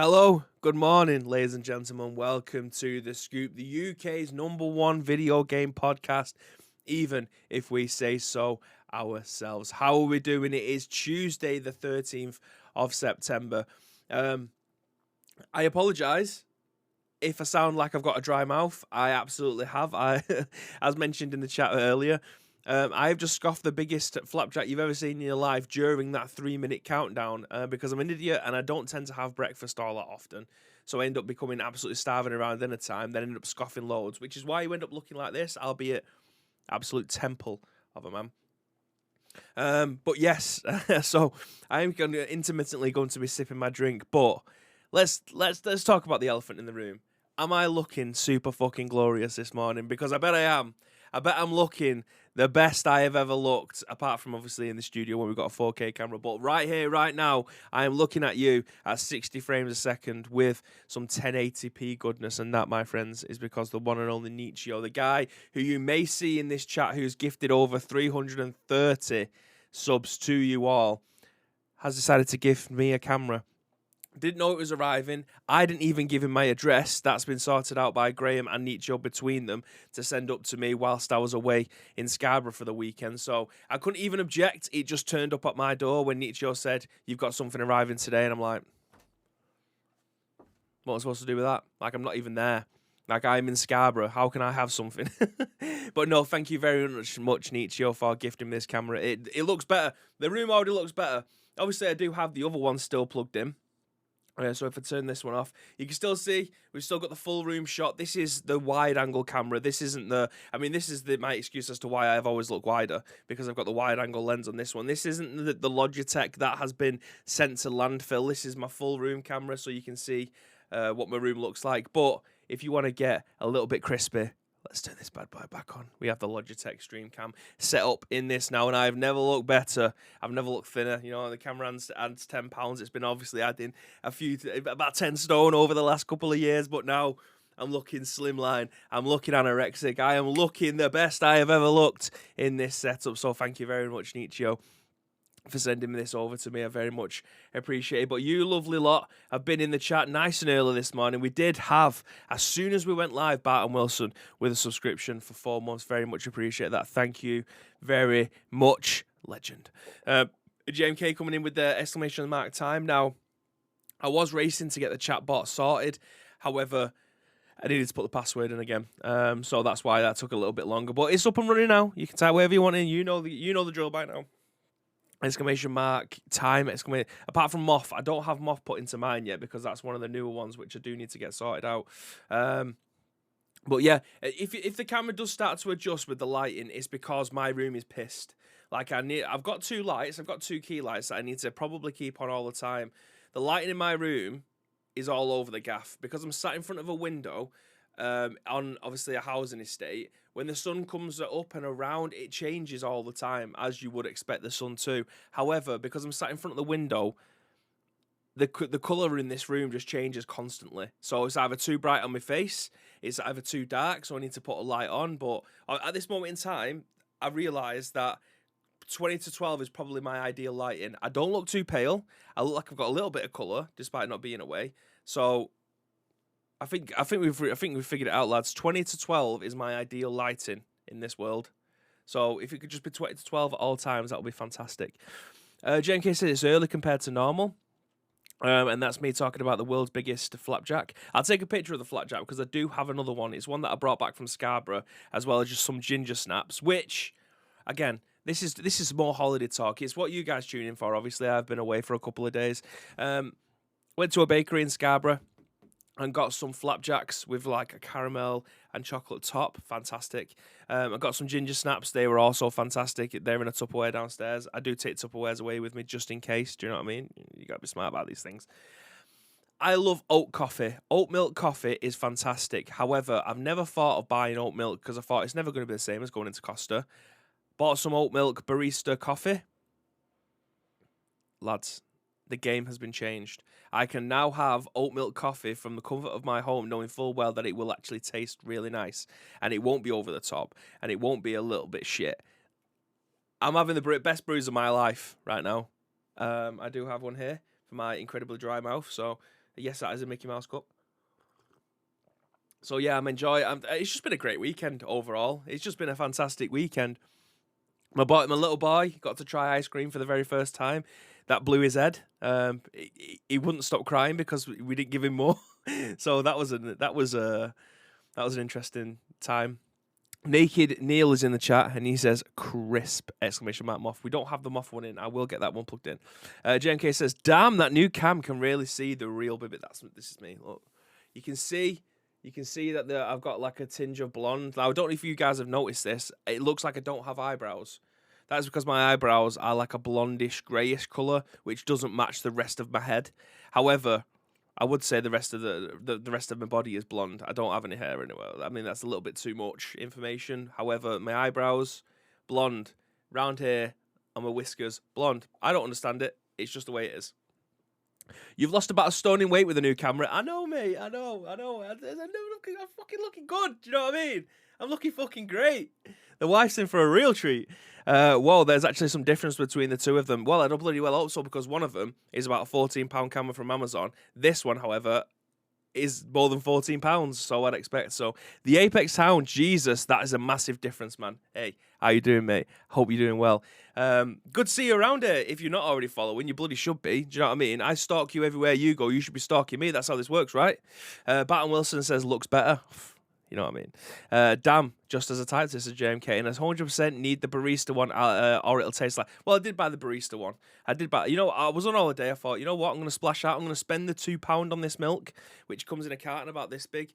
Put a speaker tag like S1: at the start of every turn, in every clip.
S1: Hello, good morning, ladies and gentlemen. Welcome to The Scoop, the UK's #1 video game podcast, even if we say so ourselves. How are we doing? It is Tuesday, the 13th of September. I apologise if I sound like I've got a dry mouth. I absolutely have. As mentioned in the chat earlier, I've just scoffed the biggest flapjack you've ever seen in your life during that 3-minute countdown because I'm an idiot and I don't tend to have breakfast all that often. So I end up becoming absolutely starving around dinner time, then end up scoffing loads, which is why you end up looking like this, albeit absolute temple of a man. But yes, so I'm intermittently going to be sipping my drink, but let's talk about the elephant in the room. Am I looking super fucking glorious this morning? Because I bet I am. I bet I'm looking the best I have ever looked, apart from obviously in the studio when we've got a 4K camera. But right here, right now, I am looking at you at 60 frames a second with some 1080p goodness. And that, my friends, is because the one and only Nietzsche, the guy who you may see in this chat who's gifted over 330 subs to you all, has decided to gift me a camera. Didn't know it was arriving. I didn't even give him my address. That's been sorted out by Graham and Nietzsche between them to send up to me whilst I was away in Scarborough for the weekend. So I couldn't even object. It just turned up at my door when Nietzsche said, "You've got something arriving today." And I'm like, what am I supposed to do with that? Like, I'm not even there. Like, I'm in Scarborough. How can I have something? But no, thank you very much, Nietzsche, for gifting me this camera. It looks better. The room already looks better. Obviously, I do have the other one still plugged in. So if I turn this one off, you can still see we've still got the full room shot. This is the wide angle camera. This isn't this is my excuse as to why I've always looked wider, because I've got the wide angle lens on this one. This isn't the Logitech that has been sent to landfill. This is my full room camera, so you can see what my room looks like. But if you want to get a little bit crispy, let's turn this bad boy back on. We have the Logitech Stream Cam set up in this now, and I've never looked better. I've never looked thinner. You know, the camera adds 10 pounds. It's been obviously adding about 10 stone over the last couple of years, but now I'm looking slimline. I'm looking anorexic. I am looking the best I have ever looked in this setup. So thank you very much, Nietzsche, for sending this over to me. I very much appreciate it. But you lovely lot have been in the chat nice and early this morning. We did have, as soon as we went live, Barton Wilson with a subscription for 4 months. Very much appreciate that. Thank you very much, legend. JMK coming in with the exclamation mark time. Now, I was racing to get the chat bot sorted. However, I needed to put the password in again. So that's why that took a little bit longer. But it's up and running now. You can type wherever you want in. You know the drill by now. Exclamation mark, time, exclamation. Apart from Moth, I don't have Moth put into mine yet because that's one of the newer ones which I do need to get sorted out. But yeah, if the camera does start to adjust with the lighting, it's because my room is pissed. Like I've got 2 lights, I've got 2 key lights that I need to probably keep on all the time. The lighting in my room is all over the gaff because I'm sat in front of a window on obviously a housing estate. When the sun comes up and around, it changes all the time, as you would expect the sun to. However, because I'm sat in front of the window, the colour in this room just changes constantly. So it's either too bright on my face, it's either too dark, so I need to put a light on. But at this moment in time, I realise that 20 to 12 is probably my ideal lighting. I don't look too pale. I look like I've got a little bit of colour, despite not being away. So I think we've figured it out, lads. 20 to 12 is my ideal lighting in this world. So if it could just be 20 to 12 at all times, that would be fantastic. JNK said it's early compared to normal. And that's me talking about the world's biggest flapjack. I'll take a picture of the flapjack because I do have another one. It's one that I brought back from Scarborough, as well as just some ginger snaps, which, again, this is more holiday talk. It's what you guys tune in for. Obviously, I've been away for a couple of days. Went to a bakery in Scarborough and got some flapjacks with like a caramel and chocolate top. Fantastic. I got some ginger snaps. They were also fantastic. They're in a Tupperware downstairs. I do take Tupperwares away with me just in case. Do you know what I mean? You got to be smart about these things. I love oat coffee. Oat milk coffee is fantastic. However, I've never thought of buying oat milk because I thought it's never going to be the same as going into Costa. Bought some oat milk barista coffee. Lads, the game has been changed. I can now have oat milk coffee from the comfort of my home, knowing full well that it will actually taste really nice, and it won't be over the top, and it won't be a little bit shit. I'm having the best brews of my life right now. I do have one here for my incredibly dry mouth, so Yes, that is a Mickey Mouse cup. So yeah, I'm enjoying. It's just been a great weekend overall. It's just been a fantastic weekend. My little boy, got to try ice cream for the very first time. That blew his head. He wouldn't stop crying because we didn't give him more. So that was an interesting time. Naked Neil is in the chat and he says crisp ! Moth. We don't have the Moth one in. I will get that one plugged in. JMK says, damn, that new cam can really see the real baby. This is me. Look, you can see that I've got like a tinge of blonde. Now I don't know if you guys have noticed this. It looks like I don't have eyebrows. That's because my eyebrows are like a blondish greyish colour, which doesn't match the rest of my head. However, I would say the rest of the rest of my body is blonde. I don't have any hair anywhere. I mean, that's a little bit too much information. However, my eyebrows, blonde, round here, and my whiskers, blonde. I don't understand it. It's just the way it is. You've lost about a stone in weight with a new camera. I know, mate. I know. I'm fucking looking good. Do you know what I mean? I'm looking fucking great. The wife's in for a real treat. Whoa, there's actually some difference between the two of them. Well, I don't bloody well hope so, because one of them is about a £14 camera from Amazon. This one, however, is more than £14, so I'd expect. So the Apex Hound, Jesus, that is a massive difference, man. Hey, how you doing, mate? Hope you're doing well. Good to see you around here. If you're not already following, you bloody should be. Do you know what I mean? I stalk you everywhere you go. You should be stalking me. That's how this works, right? Baton Wilson says, looks better. You know what I mean? Damn, just as a type, this is JMK, and I 100% need the barista one, or it'll taste like. Well, I did buy the barista one. I was on holiday. I thought, you know what? I'm going to splash out. I'm going to spend the £2 on this milk, which comes in a carton about this big.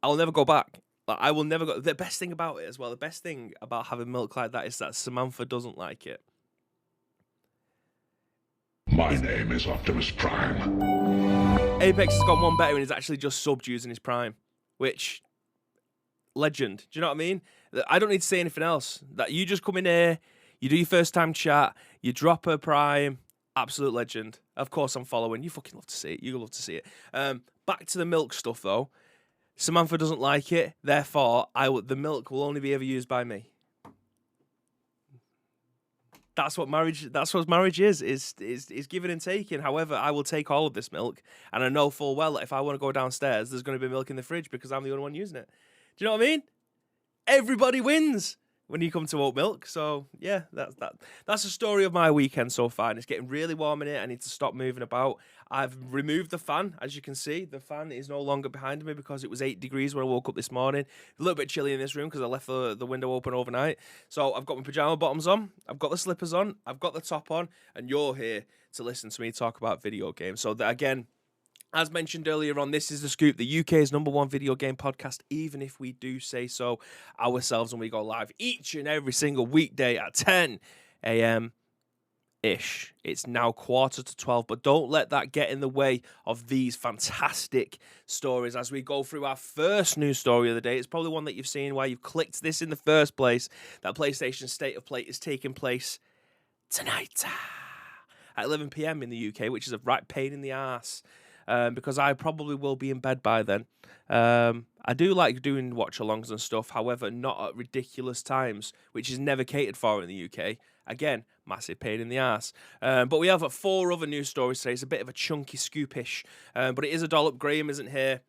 S1: I'll never go back. Like, I will never go. The best thing about it as well, the best thing about having milk like that is that Samantha doesn't like it.
S2: My name is Optimus Prime.
S1: Apex has got one better and he's actually just subbed using his Prime. Which, legend. Do you know what I mean? I don't need to say anything else. That you just come in here, you do your first time chat, you drop a Prime, absolute legend. Of course I'm following. You fucking love to see it. You love to see it. Back to the milk stuff though. Samantha doesn't like it, therefore the milk will only be ever used by me. That's what marriage is giving and taking. However, I will take all of this milk, and I know full well that if I want to go downstairs, there's going to be milk in the fridge because I'm the only one using it. Do you know what I mean? Everybody wins when you come to oat milk. So yeah, that's the story of my weekend so far. And it's getting really warm in here. I need to stop moving about. I've removed the fan, as you can see. The fan is no longer behind me because it was 8 degrees when I woke up this morning. A little bit chilly in this room because I left the window open overnight. So I've got my pajama bottoms on, I've got the slippers on, I've got the top on, and you're here to listen to me talk about video games. So that, again, as mentioned earlier on, this is The Scoop, the UK's #1 video game podcast, even if we do say so ourselves when we go live each and every single weekday at 10 a.m.-ish. It's now 11:45, but don't let that get in the way of these fantastic stories as we go through our first news story of the day. It's probably one that you've seen while you've clicked this in the first place. That PlayStation State of Play is taking place tonight at 11 p.m. in the UK, which is a right pain in the arse. Because I probably will be in bed by then. I do like doing watch-alongs and stuff, however, not at ridiculous times, which is never catered for in the UK. Again, massive pain in the ass. But we have 4 other news stories today. It's a bit of a chunky scoopish, but it is a dollop. Graham isn't here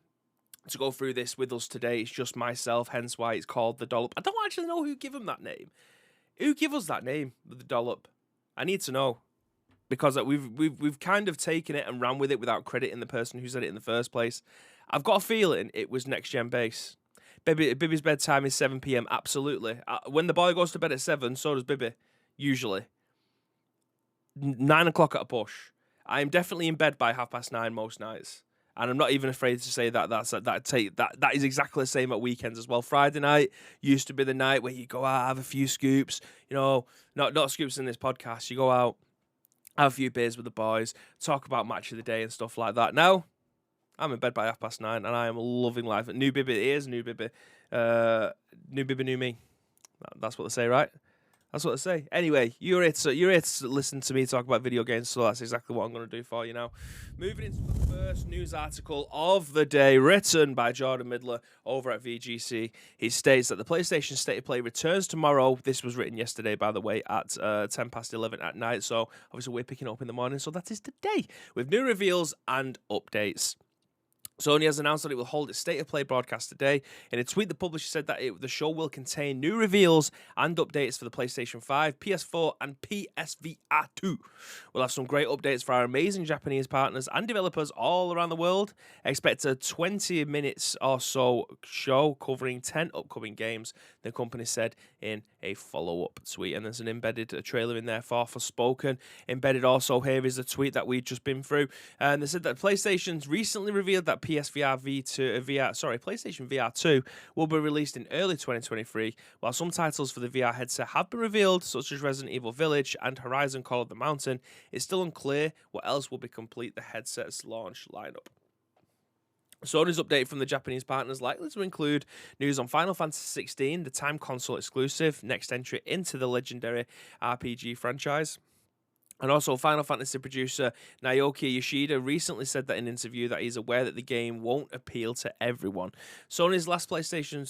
S1: to go through this with us today. It's just myself, hence why it's called the dollop. I don't actually know who gave him that name. Who gave us that name, the dollop? I need to know. Because we've kind of taken it and ran with it without crediting the person who said it in the first place. I've got a feeling it was Next Gen Base. Bibby's bedtime is 7 p.m. Absolutely. When the boy goes to bed at 7, so does Bibby. Usually. 9 o'clock at a push. I am definitely in bed by 9:30 most nights. And I'm not even afraid to say that that is exactly the same at weekends as well. Friday night used to be the night where you go out, have a few scoops. You know, not scoops in this podcast. You go out, have a few beers with the boys, talk about match of the day and stuff like that. Now, I'm in bed by 9:30 and I am loving life. New Bibby, it is new Bibby. New Bibby, new me. That's what they say, right? That's what I say. Anyway, you're here to listen to me talk about video games, so that's exactly what I'm going to do for you now. Moving into the first news article of the day, written by Jordan Midler over at VGC. He states that the PlayStation State of Play returns tomorrow. This was written yesterday, by the way, at 10 past 11 at night, so obviously we're picking it up in the morning, so that is today, with new reveals and updates. Sony has announced that it will hold its State of Play broadcast today. In a tweet, the publisher said that the show will contain new reveals and updates for the PlayStation 5, PS4, and PSVR 2. We'll have some great updates for our amazing Japanese partners and developers all around the world. Expect a 20 minutes or so show covering 10 upcoming games, the company said in a follow-up tweet. And there's an embedded trailer in there for Forspoken. Embedded also here is a tweet that we've just been through. And they said that PlayStation's recently revealed that PlayStation VR 2 will be released in early 2023, while some titles for the VR headset have been revealed, such as Resident Evil Village and Horizon Call of the Mountain. It's still unclear what else will be complete the headset's launch lineup. Sony's update from the Japanese partners likely to include news on Final Fantasy XVI, the time console exclusive, next entry into the legendary RPG franchise. And also, Final Fantasy producer Naoki Yoshida recently said that in an interview that he's aware that the game won't appeal to everyone. Sony's last PlayStation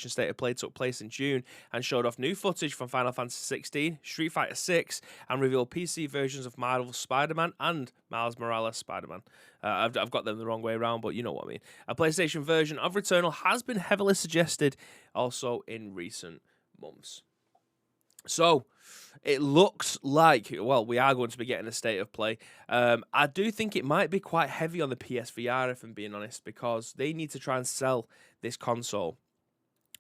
S1: State of Play took place in June and showed off new footage from Final Fantasy XVI, Street Fighter VI, and revealed PC versions of Marvel's Spider-Man and Miles Morales Spider-Man. I've got them the wrong way around, but you know what I mean. A PlayStation version of Returnal has been heavily suggested also in recent months. So, it looks like, well, we are going to be getting a State of Play. I do think it might be quite heavy on the PSVR, if I'm being honest, because they need to try and sell this console,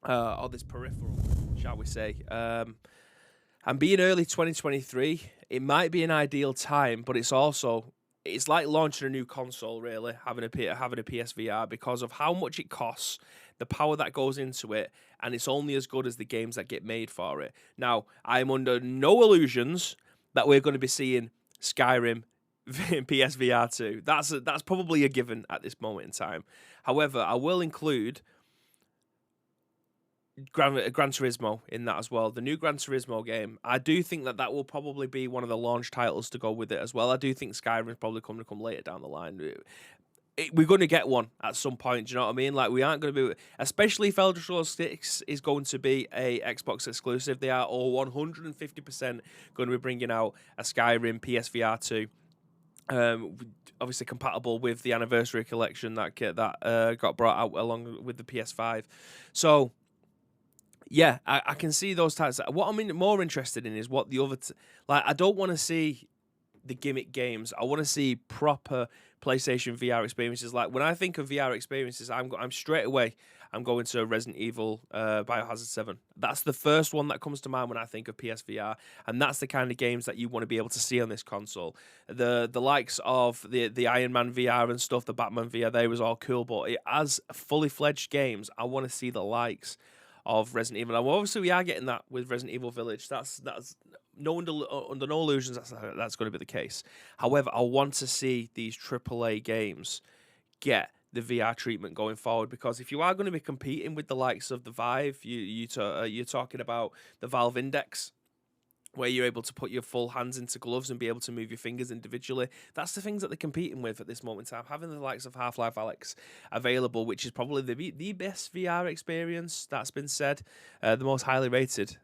S1: or this peripheral, shall we say. And being early 2023, it might be an ideal time, but it's like launching a new console, really, having a PSVR, because of how much it costs, the power that goes into it, and it's only as good as the games that get made for it. Now, I'm under no illusions that we're going to be seeing Skyrim in PSVR 2. That's probably a given at this moment in time. However, I will include Gran Turismo in that as well. The new Gran Turismo game. I do think that will probably be one of the launch titles to go with it as well. I do think Skyrim is probably going to come later down the line. We're going to get one at some point, do you know what I mean? Like, we aren't going to be, especially if Elder Scrolls 6 is going to be a Xbox exclusive. They are all 150% going to be bringing out a Skyrim PSVR 2. Obviously compatible with the Anniversary Collection that got brought out along with the PS5. So, yeah, I can see those types. What I'm more interested in is what the other... I don't want to see the gimmick games. I want to see proper PlayStation VR experiences. Like, when I think of VR experiences, I'm straight away, I'm going to Resident Evil Biohazard 7. That's the first one that comes to mind when I think of PSVR, and that's the kind of games that you want to be able to see on this console. The likes of the Iron Man VR and stuff, the Batman VR, they was all cool, but as fully fledged games, I want to see the likes of Resident Evil. Now, obviously, we are getting that with Resident Evil Village. That's under no illusions that's going to be the case. However, I want to see these AAA games get the VR treatment going forward, because if you are going to be competing with the likes of the Vive, you're talking about the Valve Index, where you're able to put your full hands into gloves and be able to move your fingers individually. That's the things that they're competing with at this moment in time. Having the likes of Half-Life Alyx available, which is probably the best VR experience that's been said, the most highly rated.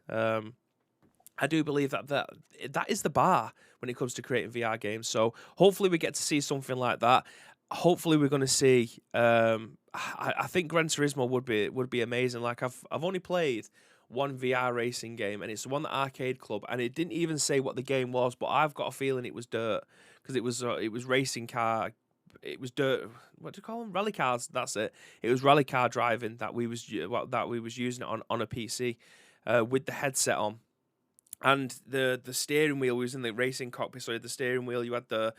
S1: I do believe that is the bar when it comes to creating VR games. So hopefully we get to see something like that. Hopefully we're going to see. I think Gran Turismo would be amazing. Like, I've only played one VR racing game, and it's the one at Arcade Club, and it didn't even say what the game was, but I've got a feeling it was dirt, because it was racing car. It was dirt. What do you call them? Rally cars. That's it. It was rally car driving that we was using it on a PC with the headset on. And the steering wheel was in the racing cockpit. So you had the steering wheel, you had the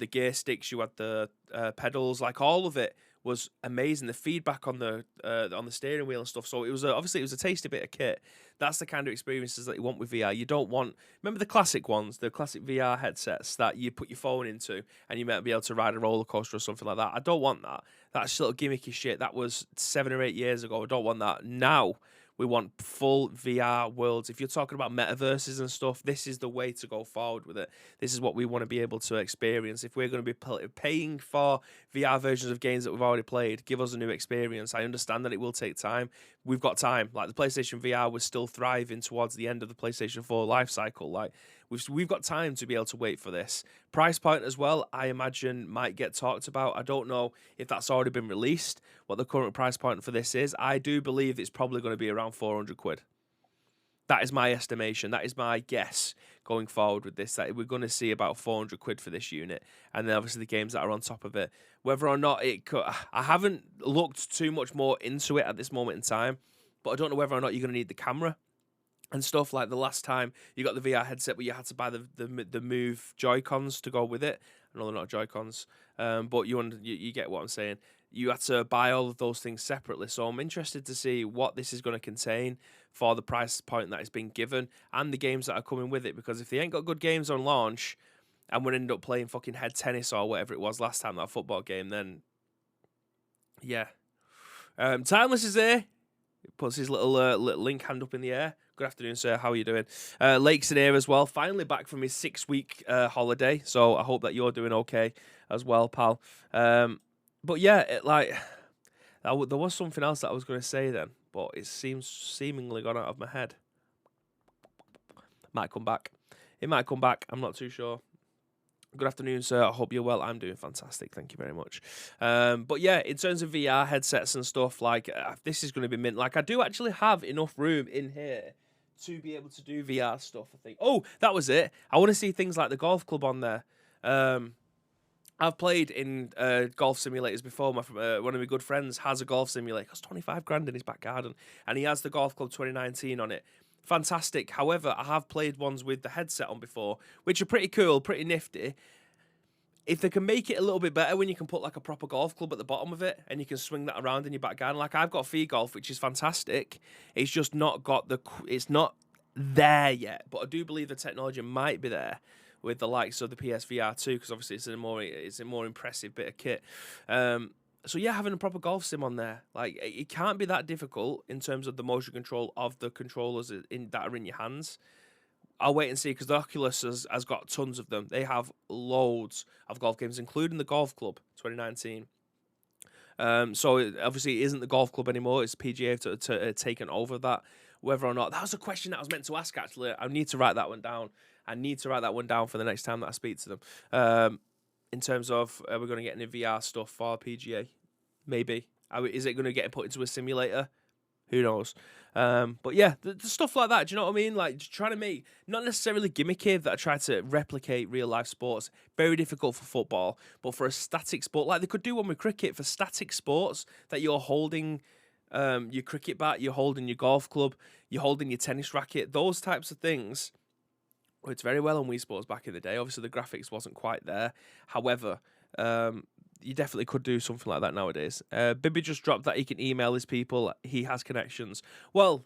S1: gear sticks, you had the pedals. Like, all of it was amazing. The feedback on the steering wheel and stuff. So it was obviously a tasty bit of kit. That's the kind of experiences that you want with VR. You don't want, remember the classic ones, the classic VR headsets that you put your phone into and you might be able to ride a roller coaster or something like that. I don't want that. That's little gimmicky shit. That was 7 or 8 years ago. I don't want that now. We want full VR worlds. If you're talking about metaverses and stuff, this is the way to go forward with it. This is what we want to be able to experience. If we're going to be paying for VR versions of games that we've already played, give us a new experience. I understand that it will take time. We've got time. Like the PlayStation VR was still thriving towards the end of the PlayStation 4 life cycle. Like we've got time to be able to wait for this. Price point as well, I imagine might get talked about. I don't know if that's already been released, what the current price point for this is. I do believe it's probably going to be around 400 quid. That is my estimation. That is my guess going forward with this, that we're going to see about 400 quid for this unit. And then obviously the games that are on top of it. Whether or not it could, I haven't looked too much more into it at this moment in time, but I don't know whether or not you're going to need the camera and stuff. Like the last time you got the VR headset where you had to buy the Move Joy-Cons to go with it. I know they're not Joy-Cons, but you get what I'm saying. You had to buy all of those things separately. So I'm interested to see what this is going to contain for the price point that it's been given and the games that are coming with it. Because if they ain't got good games on launch and we end up playing fucking head tennis or whatever it was last time, that football game, then yeah. Timeless is there. He puts his little link hand up in the air. Good afternoon, sir. How are you doing? Lake's in here as well. Finally back from his 6-week holiday. So I hope that you're doing okay as well, pal. But yeah, there was something else that I was going to say then, but it seems seemingly gone out of my head. Might come back. It might come back. I'm not too sure. Good afternoon, sir. I hope you're well. I'm doing fantastic. Thank you very much. But yeah, in terms of VR headsets and stuff, like this is going to be mint. Like I do actually have enough room in here to be able to do VR stuff, I think. Oh, that was it. I want to see things like the golf club on there. I've played in golf simulators before. One of my good friends has a golf simulator. It costs 25 grand in his back garden. And he has the Golf Club 2019 on it. Fantastic. However, I have played ones with the headset on before, which are pretty cool, pretty nifty. If they can make it a little bit better when you can put like a proper golf club at the bottom of it and you can swing that around in your back garden. Like I've got Fee Golf, which is fantastic. It's just not got it's not there yet. But I do believe the technology might be there with the likes of the PSVR 2, because obviously it's a more impressive bit of kit. So yeah, having a proper golf sim on there, like it can't be that difficult in terms of the motion control of the controllers that are in your hands. I'll wait and see, because the Oculus has got tons of them. They have loads of golf games, including the Golf Club 2019. So obviously it isn't the Golf Club anymore. It's PGA to taken over that. Whether or not that was a question that I was meant to ask, actually. I need to write that one down. I need to write that one down for the next time that I speak to them. In terms of, we're going to get any VR stuff for PGA? Maybe. Is it going to get put into a simulator? Who knows? But yeah, the stuff like that, do you know what I mean? Like, just trying to make, not necessarily gimmicky, that I try to replicate real-life sports. Very difficult for football, but for a static sport, like they could do one with cricket, for static sports, that you're holding your cricket bat, you're holding your golf club, you're holding your tennis racket, those types of things. Well, it's very well on Wii Sports back in the day. Obviously, the graphics wasn't quite there. However, you definitely could do something like that nowadays. Bibby just dropped that he can email his people. He has connections. Well,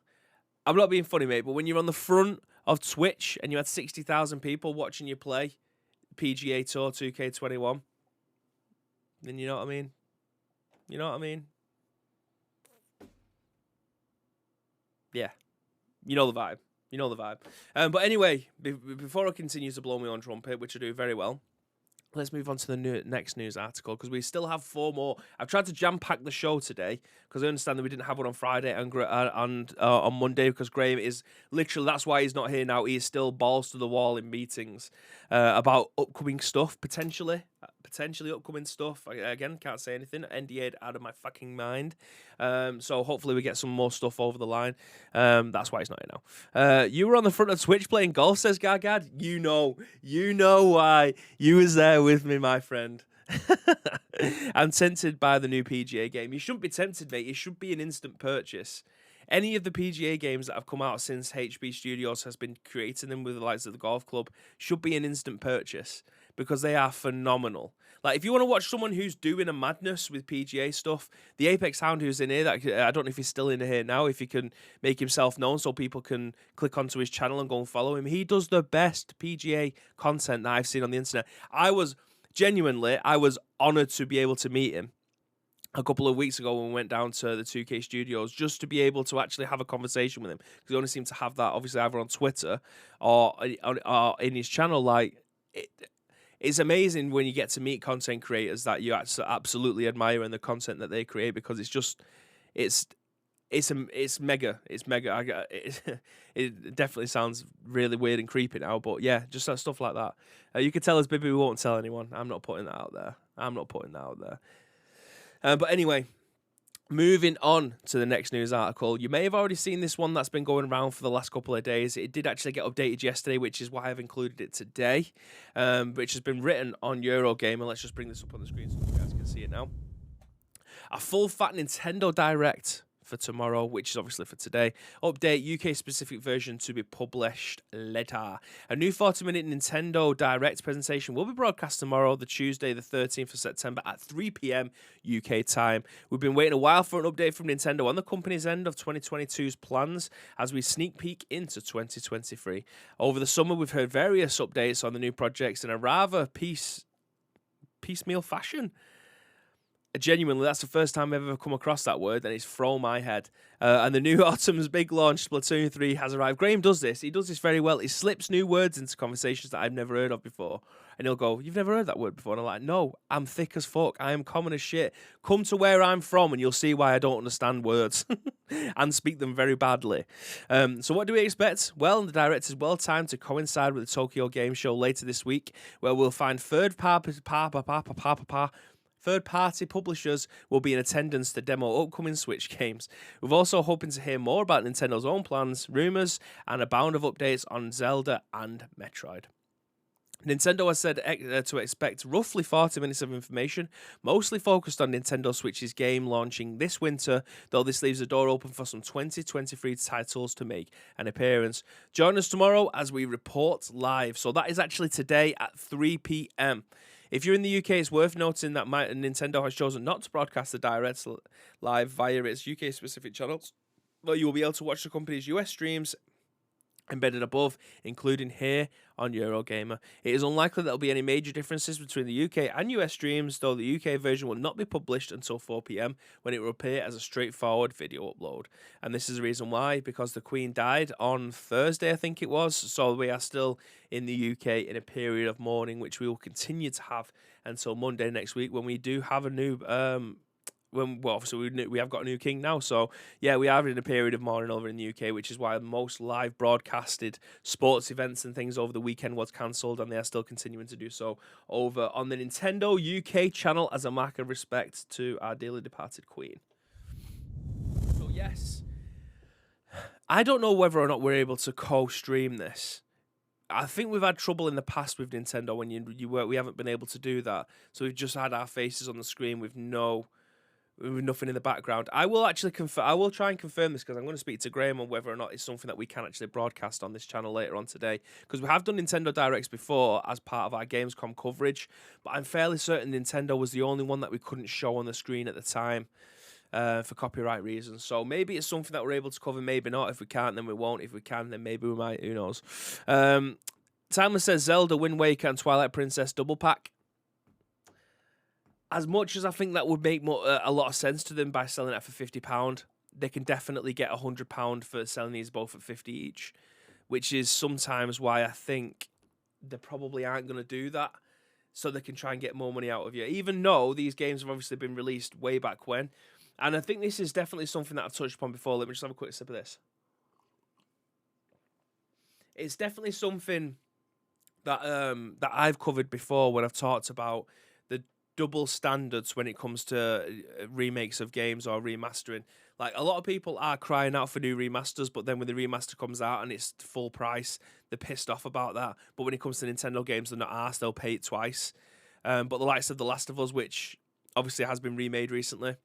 S1: I'm not being funny, mate, but when you're on the front of Twitch and you had 60,000 people watching you play PGA Tour 2K21, then you know what I mean? You know what I mean? Yeah. You know the vibe. You know the vibe. But anyway, before I continue to blow my own trumpet, which I do very well, let's move on to the next news article, because we still have 4 more. I've tried to jam-pack the show today, because I understand that we didn't have one on Friday and on Monday, because Graham is literally, that's why he's not here now. He is still balls to the wall in meetings about upcoming stuff, potentially upcoming stuff. Again, can't say anything. NDA'd out of my fucking mind. So hopefully we get some more stuff over the line. That's why he's not here now. You were on the front of Twitch playing golf, says Gargad. You know why. You was there with me, my friend. I'm tempted by the new PGA game. You shouldn't be tempted, mate. It should be an instant purchase. Any of the PGA games that have come out since HB Studios has been creating them with the likes of the Golf Club should be an instant purchase, because they are phenomenal. Like, if you want to watch someone who's doing a madness with PGA stuff, the Apex Hound who's in here, I don't know if he's still in here now, if he can make himself known so people can click onto his channel and go and follow him. He does the best PGA content that I've seen on the internet. I was honoured to be able to meet him. a couple of weeks ago when we went down to the 2K studios just to be able to actually have a conversation with him, because he only seemed to have that obviously either on Twitter or in his channel. Like, it's amazing when you get to meet content creators that you absolutely admire and the content that they create, because it's mega. It's mega. It definitely sounds really weird and creepy now, but yeah, just that stuff like that. You could tell us, Bibby, we won't tell anyone. I'm not putting that out there. But anyway, moving on to the next news article. You may have already seen this one that's been going around for the last couple of days. It did actually get updated yesterday, which is why I've included it today, which has been written on Eurogamer. Let's just bring this up on the screen so you guys can see it now. A full fat Nintendo Direct for tomorrow, which is obviously for today. Update, UK specific version to be published later. A new 40-minute Nintendo Direct presentation will be broadcast tomorrow, the Tuesday, the 13th of September at 3 p.m. UK time. We've been waiting a while for an update from Nintendo on the company's end of 2022's plans as we sneak peek into 2023. Over the summer, we've heard various updates on the new projects in a rather piecemeal fashion. Genuinely, that's the first time I've ever come across that word, and it's thrown my head. And the new Autumn's big launch, Splatoon 3, has arrived. Graham does this. He does this very well. He slips new words into conversations that I've never heard of before. And he'll go, "You've never heard that word before?" And I'm like, "No, I'm thick as fuck. I am common as shit. Come to where I'm from and you'll see why I don't understand words and speak them very badly." So what do we expect? Well, the Direct is well timed to coincide with the Tokyo Game Show later this week, where we'll find third-party publishers will be in attendance to demo upcoming Switch games. We're also hoping to hear more about Nintendo's own plans, rumours, and a bound of updates on Zelda and Metroid. Nintendo has said to expect roughly 40 minutes of information, mostly focused on Nintendo Switch's game launching this winter, though this leaves the door open for some 2023 titles to make an appearance. Join us tomorrow as we report live. So that is actually today at 3 p.m. If you're in the UK, it's worth noting that Nintendo has chosen not to broadcast the Direct live via its UK-specific channels, but you will be able to watch the company's US streams embedded above, including here on Eurogamer. It is unlikely there will be any major differences between the UK and US streams, though the UK version will not be published until 4 p.m, when it will appear as a straightforward video upload. And this is the reason why, because the Queen died on Thursday, I think it was, so we are still in the UK in a period of mourning, which we will continue to have until Monday next week, when we do have a new obviously we have got a new king now, so yeah, we are in a period of mourning over in the UK, which is why most live broadcasted sports events and things over the weekend was cancelled, and they are still continuing to do so over on the Nintendo UK channel as a mark of respect to our dearly departed Queen. So yes, I don't know whether or not we're able to co-stream this. I think we've had trouble in the past with Nintendo when we haven't been able to do that, so we've just had our faces on the screen with nothing in the background. I will actually I will try and confirm this, because I'm going to speak to Graham on whether or not it's something that we can actually broadcast on this channel later on today, because we have done Nintendo Directs before as part of our Gamescom coverage, but I'm fairly certain Nintendo was the only one that we couldn't show on the screen at the time for copyright reasons. So maybe it's something that we're able to cover, maybe not. If we can't, then we won't. If we can, then maybe we might. Who knows? Timeless says Zelda, Wind Waker, and Twilight Princess double pack. As much as I think that would make a lot of sense to them by selling it for £50, they can definitely get £100 for selling these both at 50 each, which is sometimes why I think they probably aren't going to do that, so they can try and get more money out of you, even though these games have obviously been released way back when. And I think this is definitely something that I've touched upon before. Let me just have a quick sip of this. It's definitely something that that I've covered before when I've talked about the double standards when it comes to remakes of games or remastering. Like, a lot of people are crying out for new remasters, but then when the remaster comes out and it's full price, they're pissed off about that. But when it comes to Nintendo games, they're not arsed, they'll pay it twice. But the likes of The Last of Us, which obviously has been remade recently,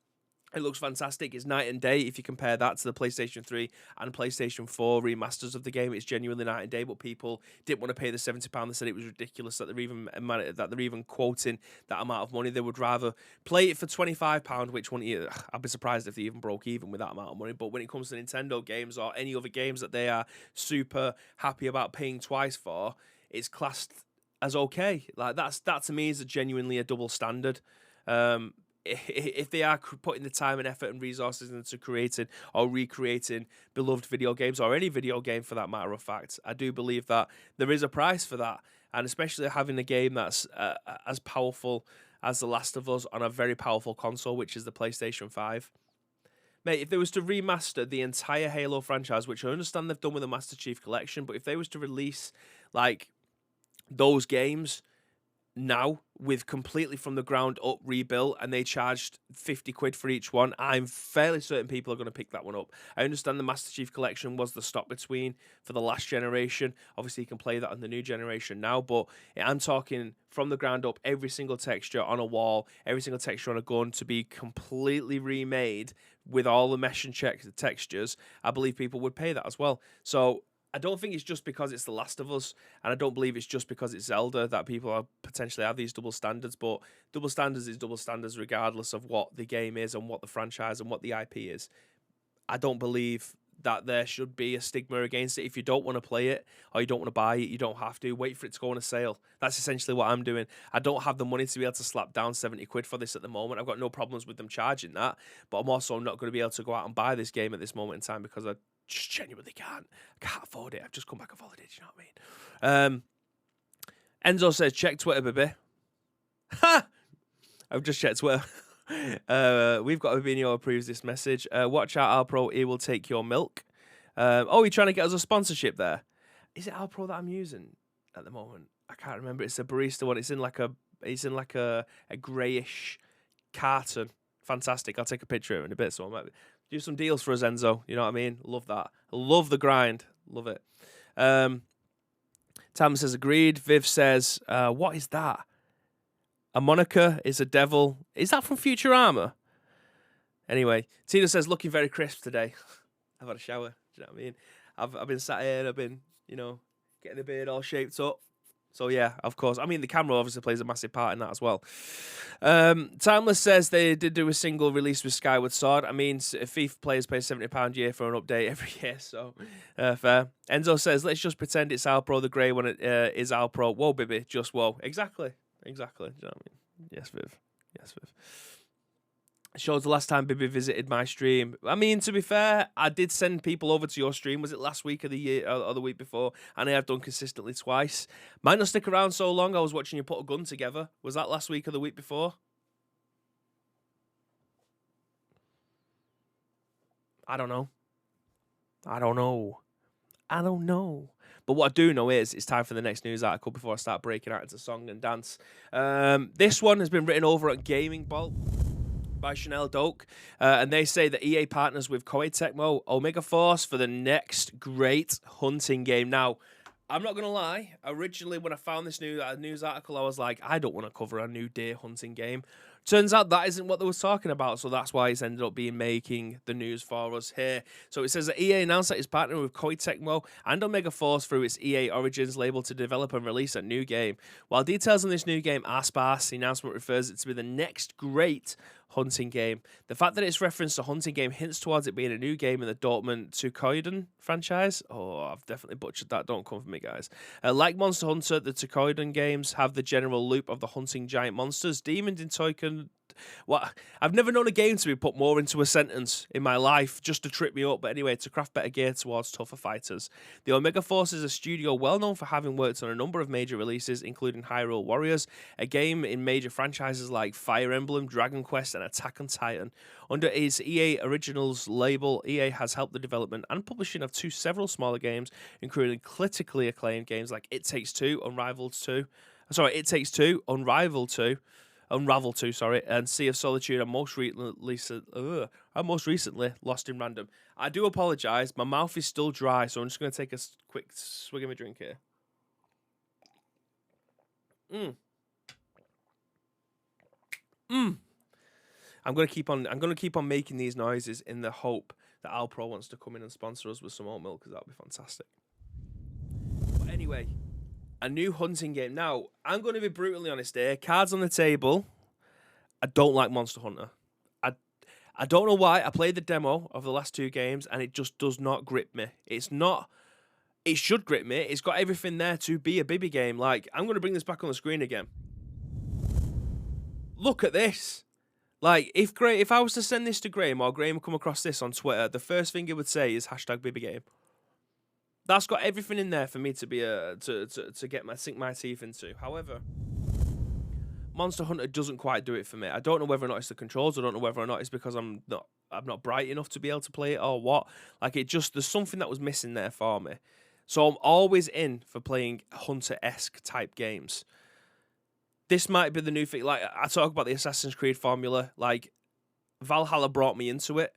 S1: it looks fantastic. It's night and day. If you compare that to the PlayStation 3 and PlayStation 4 remasters of the game, it's genuinely night and day. But people didn't want to pay the £70. They said it was ridiculous that they're even quoting that amount of money. They would rather play it for £25, which I'd be surprised if they even broke even with that amount of money. But when it comes to Nintendo games or any other games that they are super happy about paying twice for, it's classed as okay. Like, that to me is genuinely a double standard. if they are putting the time and effort and resources into creating or recreating beloved video games, or any video game for that matter of fact, I do believe that there is a price for that. And especially having a game that's as powerful as The Last of Us on a very powerful console, which is the PlayStation 5. Mate, if they was to remaster the entire Halo franchise, which I understand they've done with the Master Chief Collection, but if they was to release like those games now with completely from the ground up rebuilt, and they charged 50 quid for each one, I'm fairly certain people are going to pick that one up. I understand the Master Chief Collection was the stop between for the last generation. Obviously you can play that on the new generation now, but I'm talking from the ground up, every single texture on a wall, every single texture on a gun to be completely remade with all the mesh and textures. I believe people would pay that as well. So I don't think it's just because it's The Last of Us, and I don't believe it's just because it's Zelda that people are potentially have these double standards, but double standards is double standards regardless of what the game is and what the franchise and what the IP is. I don't believe that there should be a stigma against it. If you don't want to play it or you don't want to buy it, you don't have to. Wait for it to go on a sale. That's essentially what I'm doing. I don't have the money to be able to slap down 70 quid for this at the moment. I've got no problems with them charging that, but I'm also not going to be able to go out and buy this game at this moment in time because I just genuinely can't. I can't afford it. I've just come back off holiday. Do you know what I mean? Enzo says, check Twitter, baby. Ha! I've just checked Twitter. We've got Albino approves this message. Watch out, Alpro. He will take your milk. You're trying to get us a sponsorship there. Is it Alpro that I'm using at the moment? I can't remember. It's a barista one. It's in like a grayish carton. Fantastic. I'll take a picture of it in a bit. So I might do some deals for us, Enzo. You know what I mean? Love that. Love the grind. Love it. Tam says, agreed. Viv says, what is that? A Monica is a devil. Is that from Futurama? Anyway, Tina says, looking very crisp today. I've had a shower. Do you know what I mean? I've been sat here and I've been, getting the beard all shaped up. So yeah, of course. I mean, the camera obviously plays a massive part in that as well. Timeless says they did do a single release with Skyward Sword. I mean, FIFA players pay £70 a year for an update every year, so fair. Enzo says, let's just pretend it's Alpro the grey when it is Alpro. Whoa, baby, just whoa. Exactly. Do you know what I mean? Yes, Viv. Shows the last time Bibby visited my stream. I mean, to be fair, I did send people over to your stream. Was it last week of the year or the week before? And I have done consistently twice. Might not stick around so long. I was watching you put a gun together. Was that last week or the week before? I don't know. But what I do know is it's time for the next news article before I start breaking out into song and dance. This one has been written over at Gaming Bolt by Shunal, Doke, and they say that EA partners with Koei Tecmo Omega Force for the next great hunting game. Now, I'm not going to lie, originally when I found this news article, I was like, I don't want to cover a new deer hunting game. Turns out that isn't what they were talking about, so that's why it's ended up making the news for us here. So it says that EA announced that it's partnering with Koei Tecmo and Omega Force through its EA Origins label to develop and release a new game. While details on this new game are sparse, the announcement refers it to be the next great hunting game. The fact that it's referenced a hunting game hints towards it being a new game in the Dortmund Tukoiden franchise. Oh, I've definitely butchered that. Don't come for me, guys. Like Monster Hunter, the Tukoiden games have the general loop of the hunting giant monsters. Demons in Toyken. What? I've never known a game to be put more into a sentence in my life just to trip me up. But anyway, to craft better gear towards tougher fighters. The Omega Force is a studio well known for having worked on a number of major releases, including Hyrule Warriors, a game in major franchises like Fire Emblem, Dragon Quest, and Attack on Titan. Under its EA Originals label, EA has helped the development and publishing of several smaller games, including critically acclaimed games like It Takes Two, Unravel 2, and Sea of Solitude, and most recently Lost in Random. I do apologise, my mouth is still dry, so I'm just going to take a quick swig of my drink here. I'm going to keep on making these noises in the hope that Alpro wants to come in and sponsor us with some oat milk, because that would be fantastic. But anyway, a new hunting game. Now, I'm going to be brutally honest here. Cards on the table. I don't like Monster Hunter. I don't know why. I played the demo of the last two games and it just does not grip me. It should grip me. It's got everything there to be a Bibby game. Like, I'm going to bring this back on the screen again. Look at this. Like, if I was to send this to Graham or Graham would come across this on Twitter, the first thing he would say is #BibbyGame. That's got everything in there for me to be to get sink my teeth into. However, Monster Hunter doesn't quite do it for me. I don't know whether or not it's the controls. I don't know whether or not it's because I'm not bright enough to be able to play it or what. Like, there's something that was missing there for me. So I'm always in for playing Hunter-esque type games. This might be the new thing. Like, I talk about the Assassin's Creed formula. Like, Valhalla brought me into it,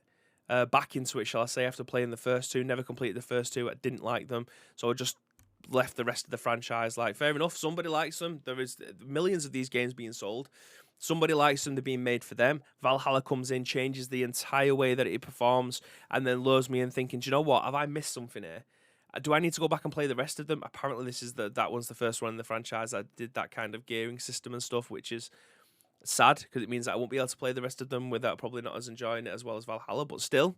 S1: back into it, shall I say, after playing the first two. Never completed the first two. I didn't like them. So I just left the rest of the franchise. Like, fair enough. Somebody likes them. There is millions of these games being sold. Somebody likes them. They're being made for them. Valhalla comes in, changes the entire way that it performs, and then lures me in thinking, do you know what? Have I missed something here? Do I need to go back and play the rest of them? Apparently, that one's the first one in the franchise that did that kind of gearing system and stuff, which is sad because it means that I won't be able to play the rest of them without probably not as enjoying it as well as Valhalla. But still,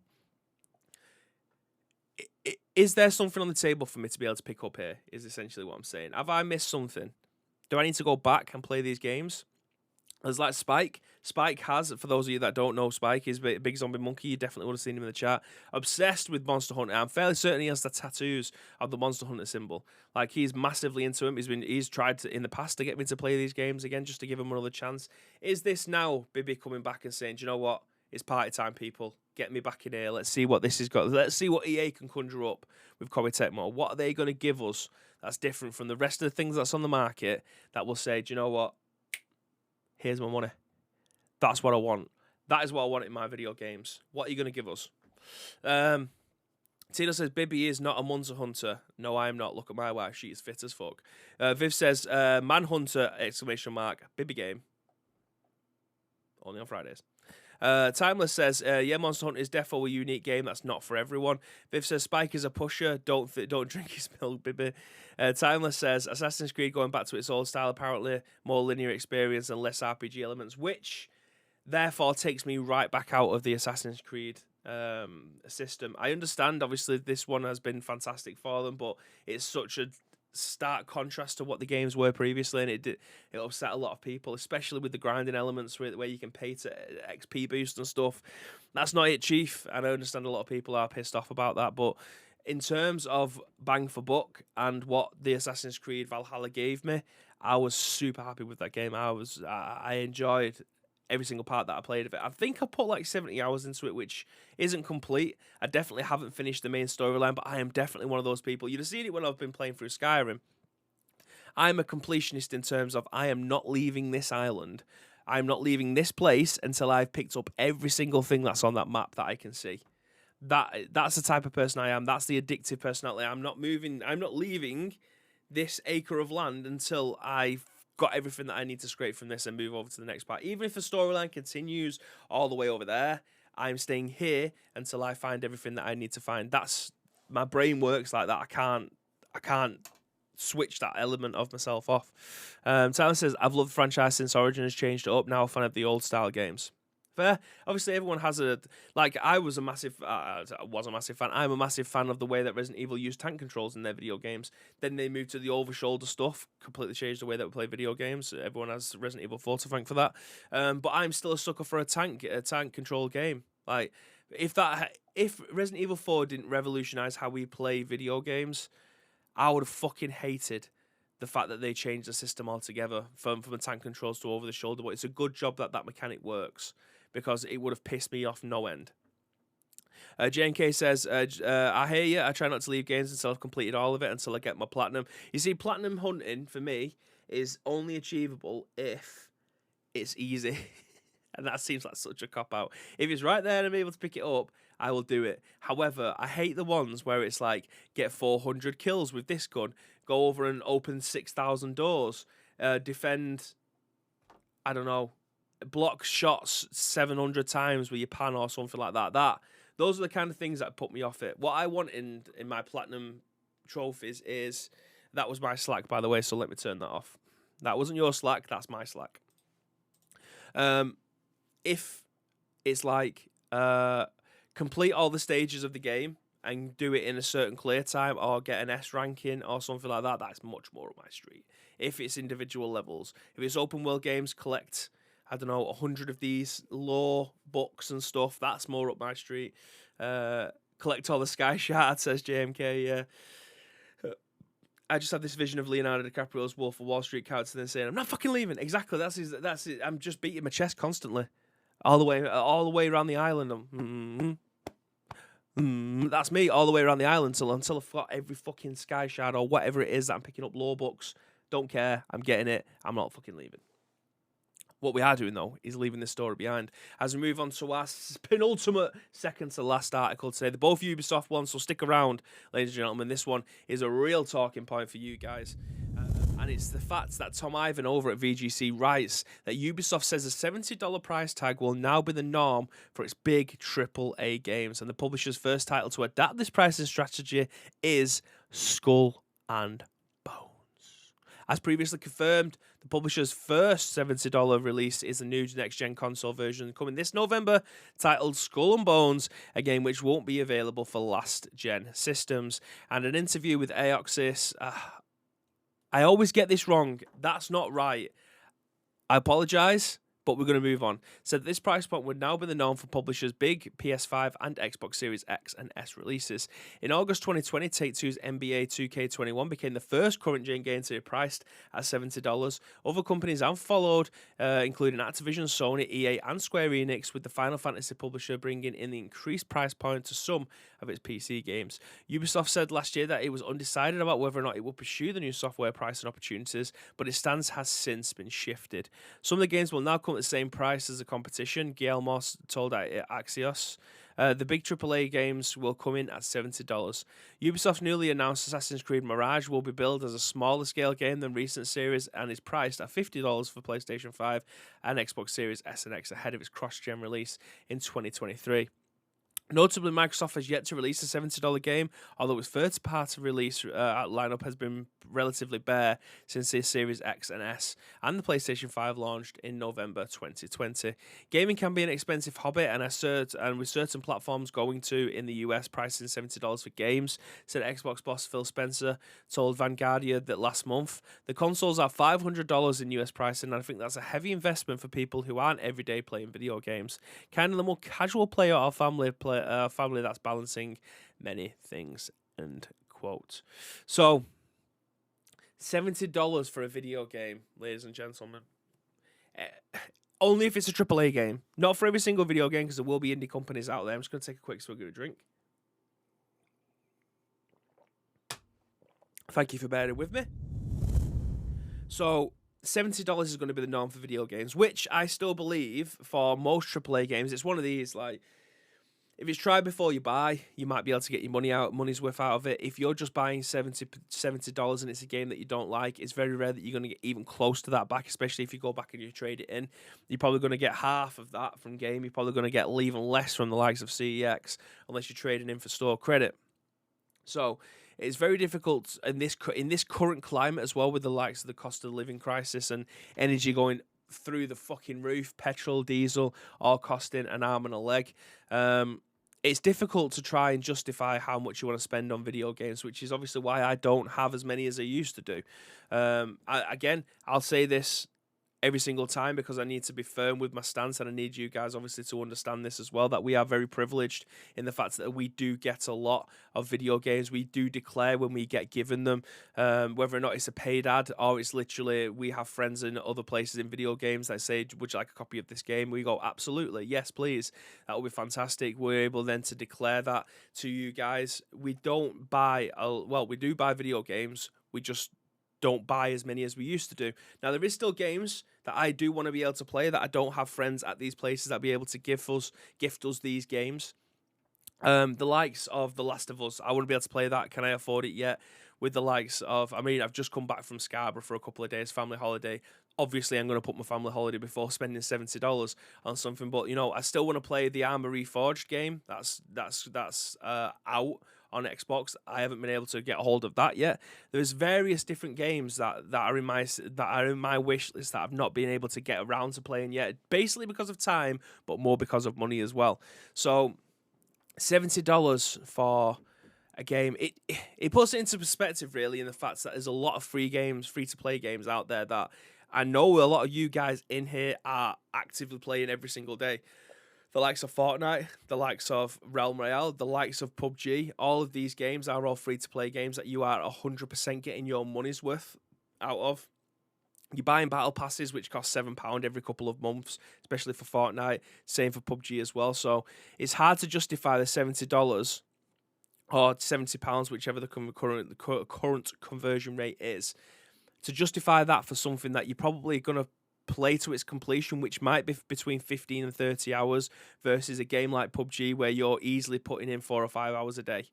S1: is there something on the table for me to be able to pick up here? Is essentially what I'm saying. Have I missed something? Do I need to go back and play these games? There's like Spike. Spike has, for those of you that don't know, Spike is Big Zombie Monkey. You definitely would have seen him in the chat. Obsessed with Monster Hunter. I'm fairly certain he has the tattoos of the Monster Hunter symbol. Like, he's massively into him. He's tried to, in the past to get me to play these games again, just to give him another chance. Is this now Bibby coming back and saying, do you know what? It's party time, people. Get me back in here. Let's see what this has got. Let's see what EA can conjure up with Koei Tecmo. What are they going to give us that's different from the rest of the things that's on the market that will say, do you know what? Here's my money. That's what I want. That is what I want in my video games. What are you going to give us? Tina says, Bibby is not a Monster Hunter. No, I am not. Look at my wife. She is fit as fuck. Viv says, Manhunter, ! Bibby game. Only on Fridays. Timeless says, yeah, Monster Hunter is defo a unique game. That's not for everyone. Viv says, Spike is a pusher. Don't drink his milk, Bibby. Timeless says, Assassin's Creed going back to its old style, apparently more linear experience and less RPG elements, which therefore takes me right back out of the Assassin's Creed system. I understand, obviously, this one has been fantastic for them, but it's such a stark contrast to what the games were previously, and it upset a lot of people, especially with the grinding elements where you can pay to XP boost and stuff. That's not it, Chief, and I understand a lot of people are pissed off about that, but in terms of bang for buck and what the Assassin's Creed Valhalla gave me, I was super happy with that game. I enjoyed every single part that I played of it. I think I put like 70 hours into it, which isn't complete. I definitely haven't finished the main storyline, but I am definitely one of those people. You'd have seen it when I've been playing through Skyrim. I'm a completionist in terms of I am not leaving this island. I'm not leaving this place until I've picked up every single thing that's on that map that I can see. That's the type of person I am. That's the addictive personality. I'm not leaving this acre of land until I've got everything that I need to scrape from this and move over to the next part. Even if the storyline continues all the way over there, I'm staying here until I find everything that I need to find. That's my brain works like that. I can't switch that element of myself off. Tyler says, I've loved the franchise since Origin has changed it up. Now a fan of the old style games. Fair. Obviously, everyone has I was a massive fan. I'm a massive fan of the way that Resident Evil used tank controls in their video games. Then they moved to the over-shoulder stuff, completely changed the way that we play video games. Everyone has Resident Evil 4 to thank for that. But I'm still a sucker for a tank control game. Like, if Resident Evil 4 didn't revolutionize how we play video games, I would have fucking hated the fact that they changed the system altogether from the tank controls to over the shoulder. But it's a good job that mechanic works, because it would have pissed me off no end. JNK says, I hear you. I try not to leave games until I've completed all of it, until I get my platinum. You see, platinum hunting for me is only achievable if it's easy. And that seems like such a cop-out. If it's right there and I'm able to pick it up, I will do it. However, I hate the ones where it's like, get 400 kills with this gun, go over and open 6,000 doors, defend, I don't know, block shots 700 times with your pan or something like that. Those are the kind of things that put me off it. What I want in my platinum trophies is, that was my Slack, by the way, so let me turn that off. That wasn't your Slack, that's my Slack. If it's like, complete all the stages of the game and do it in a certain clear time, or get an S ranking or something like that, that's much more up my street. If it's individual levels, if it's open world games, collect I don't know, 100 of these lore books and stuff. That's more up my street. Collect all the sky shards, says JMK. Yeah. I just had this vision of Leonardo DiCaprio's Wolf of Wall Street character then saying, "I'm not fucking leaving." Exactly. That's it. I'm just beating my chest constantly, all the way around the island. That's me all the way around the island until I've got every fucking sky shard or whatever it is that I'm picking up lore books. Don't care. I'm getting it. I'm not fucking leaving. What we are doing, though, is leaving this story behind. As we move on to our penultimate, second to last article today, they're both Ubisoft ones, so stick around, ladies and gentlemen. This one is a real talking point for you guys. And it's the fact that Tom Ivan over at VGC writes that Ubisoft says a $70 price tag will now be the norm for its big AAA games. And the publisher's first title to adapt this pricing strategy is Skull and Bones. As previously confirmed, the publisher's first $70 release is a new next-gen console version coming this November, titled Skull and Bones, a game which won't be available for last-gen systems. And an interview with Aoxis, I always get this wrong. That's not right. I apologise, but we're going to move on. Said that this price point would now be the norm for publishers' big PS5 and Xbox Series X and S releases. In August 2020, Take-Two's NBA 2K21 became the first current-gen game to be priced at $70. Other companies have followed, including Activision, Sony, EA, and Square Enix, with the Final Fantasy publisher bringing in the increased price point to some of its PC games. Ubisoft said last year that it was undecided about whether or not it would pursue the new software pricing opportunities, but its stance has since been shifted. Some of the games will now come at the same price as the competition, Gail Moss told Axios. The big AAA games will come in at $70. Ubisoft's newly announced Assassin's Creed Mirage will be billed as a smaller scale game than recent series and is priced at $50 for PlayStation 5 and Xbox Series S and X ahead of its cross-gen release in 2023. Notably, Microsoft has yet to release a $70 game, although its third-party release lineup has been relatively bare since the Series X and S and the PlayStation 5 launched in November 2020. Gaming can be an expensive hobby, and with certain platforms going to, in the US, pricing $70 for games, said Xbox boss Phil Spencer told Vanguardia that last month. The consoles are $500 in US pricing, and I think that's a heavy investment for people who aren't everyday playing video games. Kind of the more casual player or family that's balancing many things, end quote. So, $70 for a video game, ladies and gentlemen. Only if it's a AAA game. Not for every single video game, because there will be indie companies out there. I'm just going to take a quick swig of a drink. Thank you for bearing with me. So, $70 is going to be the norm for video games, which I still believe for most AAA games. It's one of these, like, if it's try before you buy, you might be able to get your money's worth out of it. If you're just buying $70 and it's a game that you don't like, it's very rare that you're going to get even close to that back, especially if you go back and you trade it in. You're probably going to get half of that from game. You're probably going to get even less from the likes of CEX unless you're trading in for store credit. So it's very difficult in this current climate as well, with the likes of the cost of the living crisis and energy going through the fucking roof, petrol, diesel, all costing an arm and a leg. It's difficult to try and justify how much you want to spend on video games, which is obviously why I don't have as many as I used to do. I'll say this every single time because I need to be firm with my stance, and I need you guys obviously to understand this as well, that we are very privileged in the fact that we do get a lot of video games. We do declare when we get given them, whether or not it's a paid ad or it's literally we have friends in other places in video games that say, would you like a copy of this game? We go, absolutely, yes please, that will be fantastic. We're able then to declare that to you guys. We don't buy, we do buy video games, we just don't buy as many as we used to do. Now, there is still games that I do want to be able to play that I don't have friends at these places that be able to gift us these games. The likes of The Last of Us, I wouldn't be able to play that. Can I afford it yet? With the likes of, I've just come back from Scarborough for a couple of days, family holiday. Obviously, I'm going to put my family holiday before spending $70 on something. But, I still want to play the Arma Reforged game. That's out on Xbox. I haven't been able to get a hold of that yet. There's various different games that are in my wish list that I've not been able to get around to playing yet, basically because of time, but more because of money as well. So $70 for a game, it puts it into perspective really, in the fact that there's a lot of free to play games out there that I know a lot of you guys in here are actively playing every single day. The likes of Fortnite, the likes of Realm Royale, the likes of PUBG, all of these games are all free-to-play games that you are 100% getting your money's worth out of. You're buying battle passes, which cost £7 every couple of months, especially for Fortnite. Same for PUBG as well. So it's hard to justify the $70 or £70, whichever the current conversion rate is, to justify that for something that you're probably going to play to its completion, which might be between 15 and 30 hours, versus a game like PUBG where you're easily putting in 4 or 5 hours a day.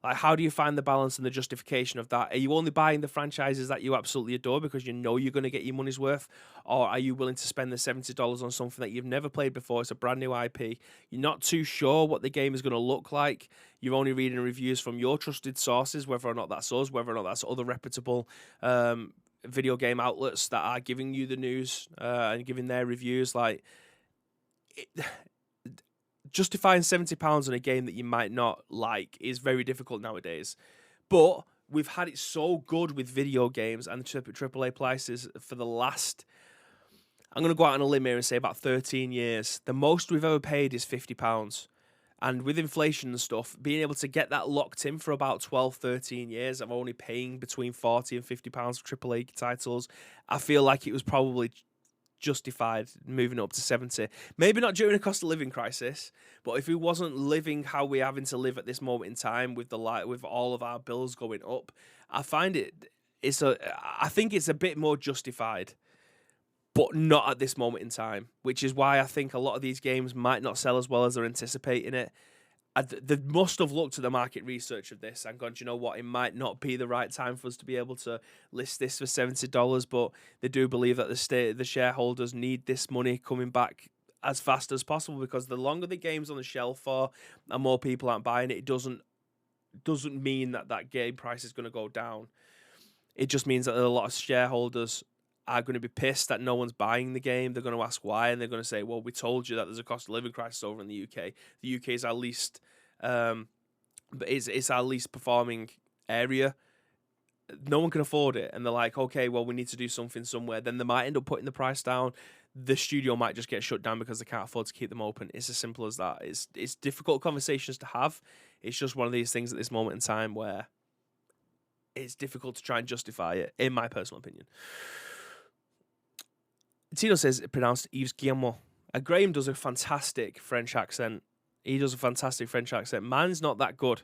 S1: Like, how do you find the balance and the justification of that? Are you only buying the franchises that you absolutely adore because you know you're going to get your money's worth? Or are you willing to spend the $70 on something that you've never played before? It's a brand new IP. You're not too sure what the game is going to look like. You're only reading reviews from your trusted sources, whether or not that's us, whether or not that's other reputable video game outlets that are giving you the news and giving their reviews. Like, justifying £70 on a game that you might not like is very difficult nowadays. But we've had it so good with video games and AAA prices for the last, I'm going to go out on a limb here and say about 13 years. The most we've ever paid is £50. And with inflation and stuff, being able to get that locked in for about 12, 13 years of only paying between £40 and £50 for AAA titles, I feel like it was probably justified moving up to 70. Maybe not during a cost of living crisis, but if we wasn't living how we're having to live at this moment in time with with all of our bills going up, I find I think it's a bit more justified, but not at this moment in time, which is why I think a lot of these games might not sell as well as they're anticipating it. They must have looked at the market research of this and gone, do you know what, it might not be the right time for us to be able to list this for $70, but they do believe that the shareholders need this money coming back as fast as possible, because the longer the game's on the shelf for and more people aren't buying it, it doesn't mean that game price is going to go down. It just means that a lot of shareholders are going to be pissed that no one's buying the game. They're going to ask why, and they're going to say, well, we told you that there's a cost of living crisis over in the UK. The UK is our least, it's our least performing area. No one can afford it, and they're like, okay, well, we need to do something somewhere. Then they might end up putting the price down. The studio might just get shut down because they can't afford to keep them open. It's as simple as that. It's difficult conversations to have. It's just one of these things at this moment in time where it's difficult to try and justify it, in my personal opinion. Tino says it pronounced Yves Guillemot. Graham does a fantastic French accent. He does a fantastic French accent. Mine's not that good,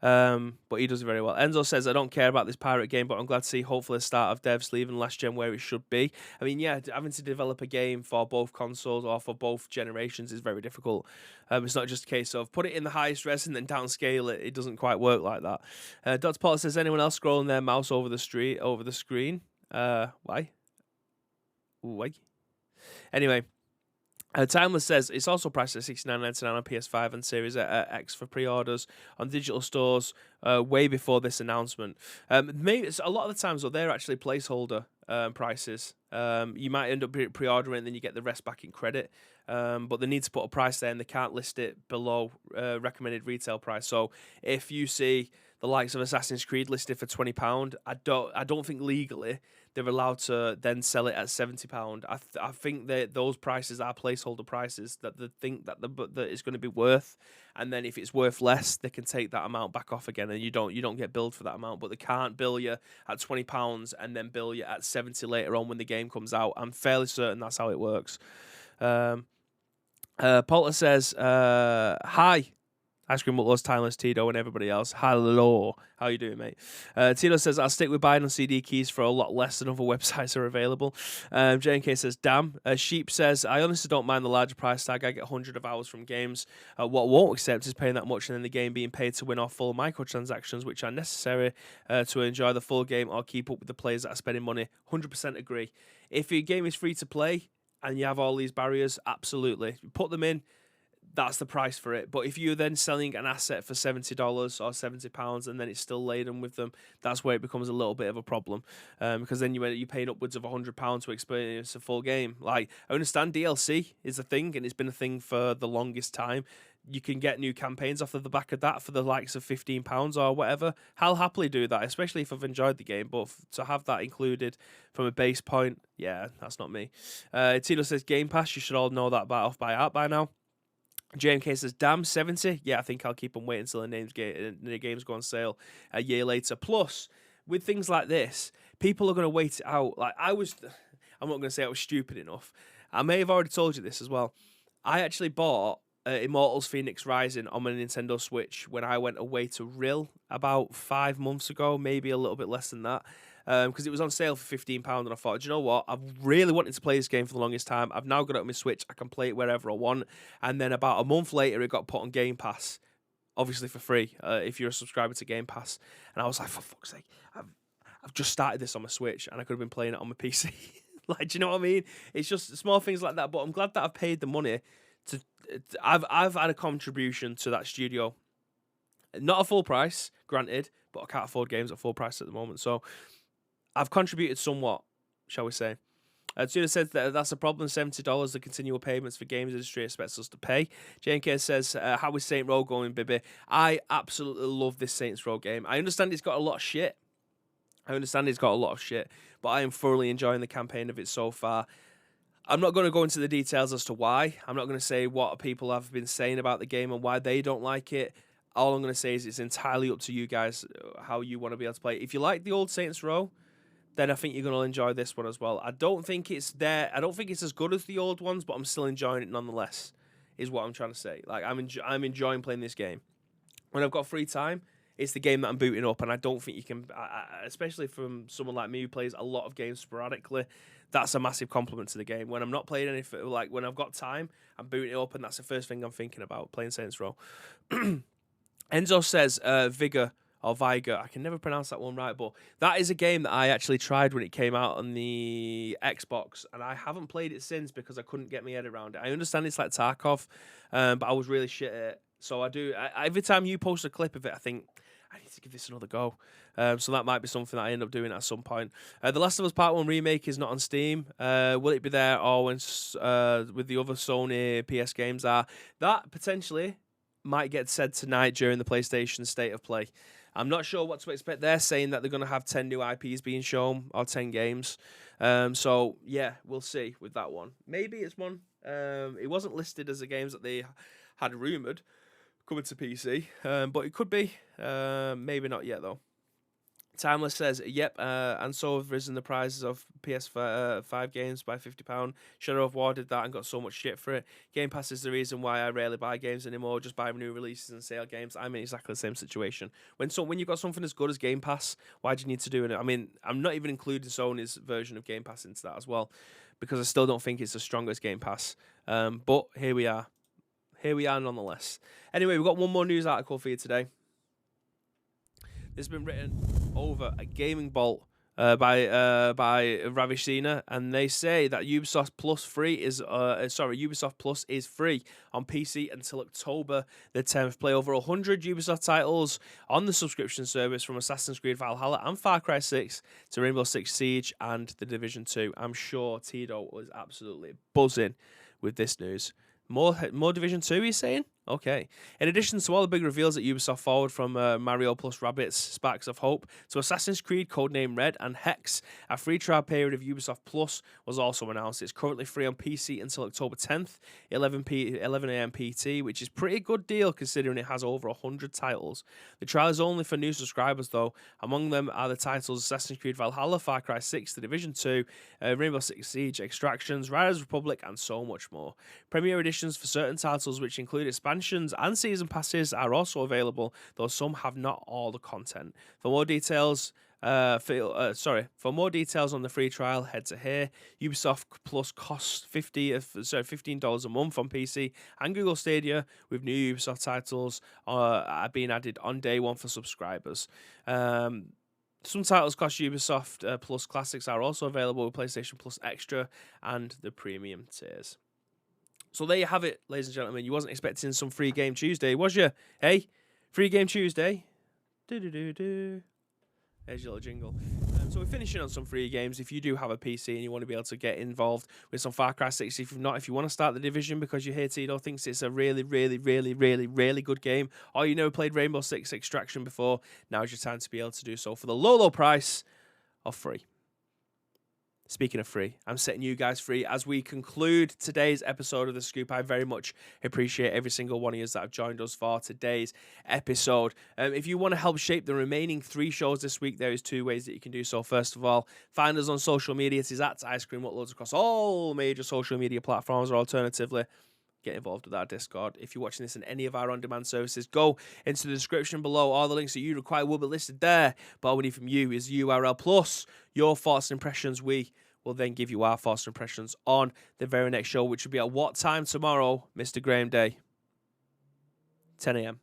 S1: but he does it very well. Enzo says, I don't care about this pirate game, but I'm glad to see hopefully the start of devs leaving last gen where it should be. I mean, yeah, having to develop a game for both consoles or for both generations is very difficult. It's not just a case of put it in the highest res and then downscale it. It doesn't quite work like that. Dr. Potter says, anyone else scrolling their mouse over the screen? Why? Why? Anyway, Timeless says it's also priced at $69.99 on PS5 and Series X for pre-orders on digital stores way before this announcement. Maybe a lot of the times, though, they're actually placeholder prices. You might end up pre-ordering and then you get the rest back in credit. But they need to put a price there and they can't list it below recommended retail price. So if you see the likes of Assassin's Creed listed for £20, I don't think legally they're allowed to then sell it at £70. I think that those prices are placeholder prices that they think that it's going to be worth, and then if it's worth less, they can take that amount back off again, and you don't get billed for that amount. But they can't bill you at £20 and then bill you at $70 later on when the game comes out. I'm fairly certain that's how it works. Polter says, hi. Ice Cream Mutlow's Timeless, Tito, and everybody else. Hello. How you doing, mate? Tito says, I'll stick with buying on CD keys for a lot less than other websites are available. JNK says, damn. Sheep says, I honestly don't mind the larger price tag. I get 100 of hours from games. What I won't accept is paying that much and then the game being paid to win off full microtransactions, which are necessary to enjoy the full game or keep up with the players that are spending money. 100% agree. If your game is free to play and you have all these barriers, absolutely. Put them in. That's the price for it. But if you're then selling an asset for $70 or £70 and then it's still laden with them, that's where it becomes a little bit of a problem. Because then you're paying upwards of £100 to experience a full game. Like, I understand DLC is a thing and it's been a thing for the longest time. you can get new campaigns off of the back of that for the likes of £15 or whatever. I'll happily do that, especially if I've enjoyed the game. But to have that included from a base point, yeah, that's not me. Tino says Game Pass. You should all know that off by heart by now. JMK says, damn, 70? Yeah, I think I'll keep on waiting until the games go on sale a year later. Plus, with things like this, people are going to wait it out. Like I'm not going to say I was stupid enough. I may have already told you this as well. I actually bought Immortals Phoenix Rising on my Nintendo Switch when I went away to Rill about 5 months ago, maybe a little bit less than that. Because it was on sale for £15, and I thought, do you know what? I've really wanted to play this game for the longest time. I've now got it on my Switch. I can play it wherever I want. And then about a month later, it got put on Game Pass, obviously for free, if you're a subscriber to Game Pass. And I was like, for fuck's sake, I've just started this on my Switch, and I could have been playing it on my PC. Like, do you know what I mean? It's just small things like that. But I'm glad that I've paid the money. I've had a contribution to that studio. Not a full price, granted, but I can't afford games at full price at the moment. So I've contributed somewhat, shall we say. Tuna says that's a problem, $70, the continual payments for games industry expects us to pay. JNK says, how is Saint Row going, Bibby? I absolutely love this Saints Row game. I understand it's got a lot of shit. But I am thoroughly enjoying the campaign of it so far. I'm not going to go into the details as to why. I'm not going to say what people have been saying about the game and why they don't like it. All I'm going to say is it's entirely up to you guys how you want to be able to play it. If you like the old Saints Row, then I think you're going to enjoy this one as well. I don't think it's as good as the old ones, but I'm still enjoying it nonetheless, is what I'm trying to say. Like, I'm enjoying playing this game. When I've got free time, it's the game that I'm booting up, and I don't think you can, especially from someone like me who plays a lot of games sporadically, that's a massive compliment to the game. When I'm not playing anything, like when I've got time, I'm booting it up, and that's the first thing I'm thinking about, playing Saints Row. Enzo says Vigor, or Viger, I can never pronounce that one right, but that is a game that I actually tried when it came out on the Xbox, and I haven't played it since because I couldn't get my head around it. I understand it's like Tarkov, but I was really shit at it. So every time you post a clip of it, I think, I need to give this another go. So that might be something that I end up doing at some point. The Last of Us Part 1 remake is not on Steam. Will it be there or when with the other Sony PS games are? That potentially might get said tonight during the PlayStation State of Play. I'm not sure what to expect. They're saying that they're going to have 10 new IPs being shown, or 10 games. So, yeah, we'll see with that one. Maybe it's one. It wasn't listed as the games that they had rumoured coming to PC, but it could be. Maybe not yet, though. Timeless says, yep, and so have risen the prices of PS5 games by £50. Shadow of War did that and got so much shit for it. Game Pass is the reason why I rarely buy games anymore, just buy new releases and sale games. I'm in exactly the same situation. When you've got something as good as Game Pass, why do you need to do it? I mean, I'm not even including Sony's version of Game Pass into that as well, because I still don't think it's as strong as Game Pass. But here we are. Here we are nonetheless. Anyway, we've got one more news article for you today. This has been written over a Gaming Bolt by Ravi, Sinha, and they say that Ubisoft Plus is free on PC until October the 10th. Play over 100 Ubisoft titles on the subscription service, from Assassin's Creed Valhalla and Far Cry 6 to Rainbow Six Siege and The Division 2. I'm sure Tito was absolutely buzzing with this news. More Division 2, he's saying? Okay. In addition to all the big reveals at Ubisoft Forward, from Mario plus Rabbids Sparks of Hope to Assassin's Creed Codename Red and Hex, a free trial period of Ubisoft Plus was also announced. It's currently free on PC until October 10th, 11 a.m. PT, which is a pretty good deal considering it has over 100 titles. The trial is only for new subscribers, though. Among them are the titles Assassin's Creed Valhalla, Far Cry 6, The Division 2, Rainbow Six Siege, Extractions, Riders Republic, and so much more. Premier editions for certain titles, which include expansions and season passes, are also available, though some have not all the content. For more details, on the free trial, head to here. Ubisoft Plus costs $15 a month on PC and Google Stadia, with new Ubisoft titles are being added on day one for subscribers. Some titles cost Ubisoft Plus Classics are also available with PlayStation Plus Extra and the premium tiers. So there you have it, ladies and gentlemen. You wasn't expecting some Free Game Tuesday, was you? Hey, Free Game Tuesday. There's your little jingle. So we're finishing on some free games. If you do have a PC and you want to be able to get involved with some Far Cry 6, if you want to start The Division because you hear Tito thinks it's a really, really, really, really, really good game, or you never played Rainbow Six Extraction before, now's your time to be able to do so for the low, low price of free. Speaking of free, I'm setting you guys free as we conclude today's episode of The Scoop. I very much appreciate every single one of you that have joined us for today's episode. If you want to help shape the remaining 3 shows this week, there is 2 ways that you can do so. First of all, find us on social media. It is at Ice Cream Uploads across all major social media platforms, or alternatively, get involved with our Discord. If you're watching this in any of our on-demand services, go into the description below. All the links that you require will be listed there. But all we need from you is URL plus your thoughts and impressions. We will then give you our thoughts and impressions on the very next show, which will be at what time tomorrow, Mr. Graham Day? 10 a.m.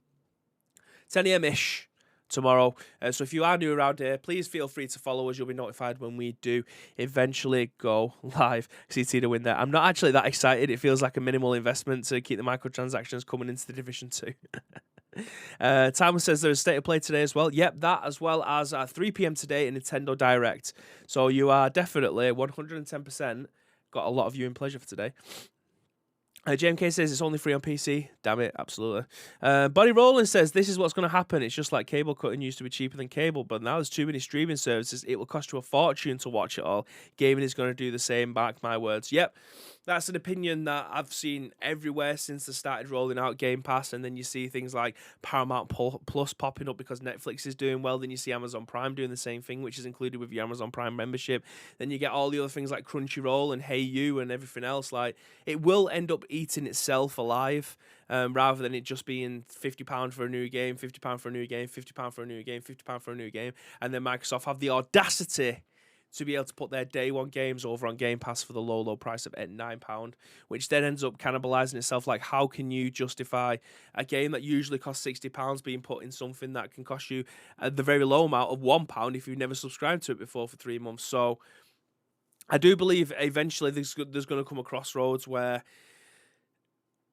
S1: 10 a.m.-ish tomorrow. So if you are new around here, please feel free to follow us. You'll be notified when we do eventually go live. See Tina win there. I'm not actually that excited. It feels like a minimal investment to keep the microtransactions coming into the Division 2. Timer says there's State of Play today as well. Yep, that as well as at 3 p.m. today in Nintendo Direct. So you are definitely 110% got a lot of viewing pleasure for today. JMK says it's only free on PC. Damn it, absolutely. Buddy Roland says this is what's going to happen. It's just like cable cutting used to be cheaper than cable, but now there's too many streaming services. It will cost you a fortune to watch it all. Gaming is going to do the same, mark my words. Yep, that's an opinion that I've seen everywhere since they started rolling out Game Pass, and then you see things like Paramount Plus popping up because Netflix is doing well. Then you see Amazon Prime doing the same thing, which is included with your Amazon Prime membership. Then you get all the other things like Crunchyroll and Hey You and everything else. Like, it will end up eating itself alive, rather than it just being £50 for a new game, £50 for a new game, £50 for a new game, £50 for a new game, and then Microsoft have the audacity to be able to put their day one games over on Game Pass for the low, low price of £9, which then ends up cannibalizing itself. Like, how can you justify a game that usually costs £60 being put in something that can cost you the very low amount of £1 if you've never subscribed to it before for 3 months? So I do believe eventually there's going to come a crossroads where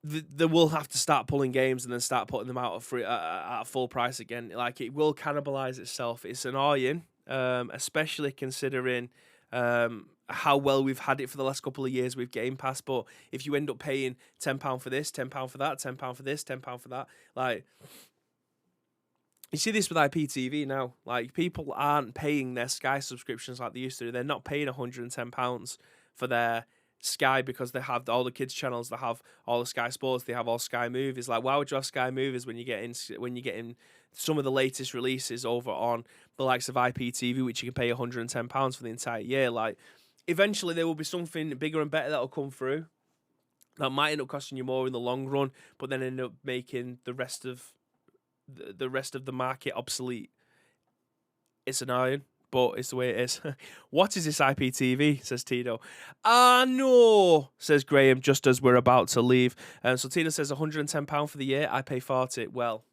S1: they will have to start pulling games and then start putting them out at free at full price again. Like, it will cannibalize itself. It's annoying, especially considering how well we've had it for the last couple of years with Game Pass. But if you end up paying £10 for this, £10 for that, £10 for this, £10 for that, like, you see this with IPTV now. Like, people aren't paying their Sky subscriptions like they used to. They're not paying £110 for their Sky because they have all the kids channels, they have all the Sky Sports, they have all Sky Movies. Like, why would you have Sky Movies when you get in some of the latest releases over on the likes of IPTV, which you can pay £110 for the entire year? Like, eventually there will be something bigger and better that will come through that might end up costing you more in the long run, but then end up making the rest of the market obsolete. It's annoying, but it's the way it is. What is this IPTV? Says Tito. No, says Graham, just as we're about to leave. So Tito says £110 for the year. I pay 40. Well,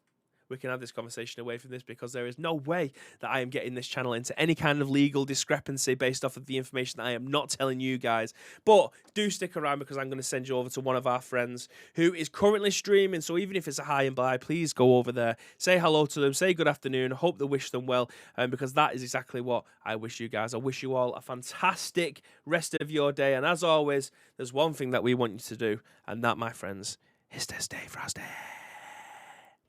S1: we can have this conversation away from this, because there is no way that I am getting this channel into any kind of legal discrepancy based off of the information that I am not telling you guys. But do stick around, because I'm going to send you over to one of our friends who is currently streaming. So even if it's a high and by, please go over there, say hello to them, say good afternoon, hope they wish them well, because that is exactly what I wish you guys. I wish you all a fantastic rest of your day. And as always, there's one thing that we want you to do, and that, my friends, is to stay frosty.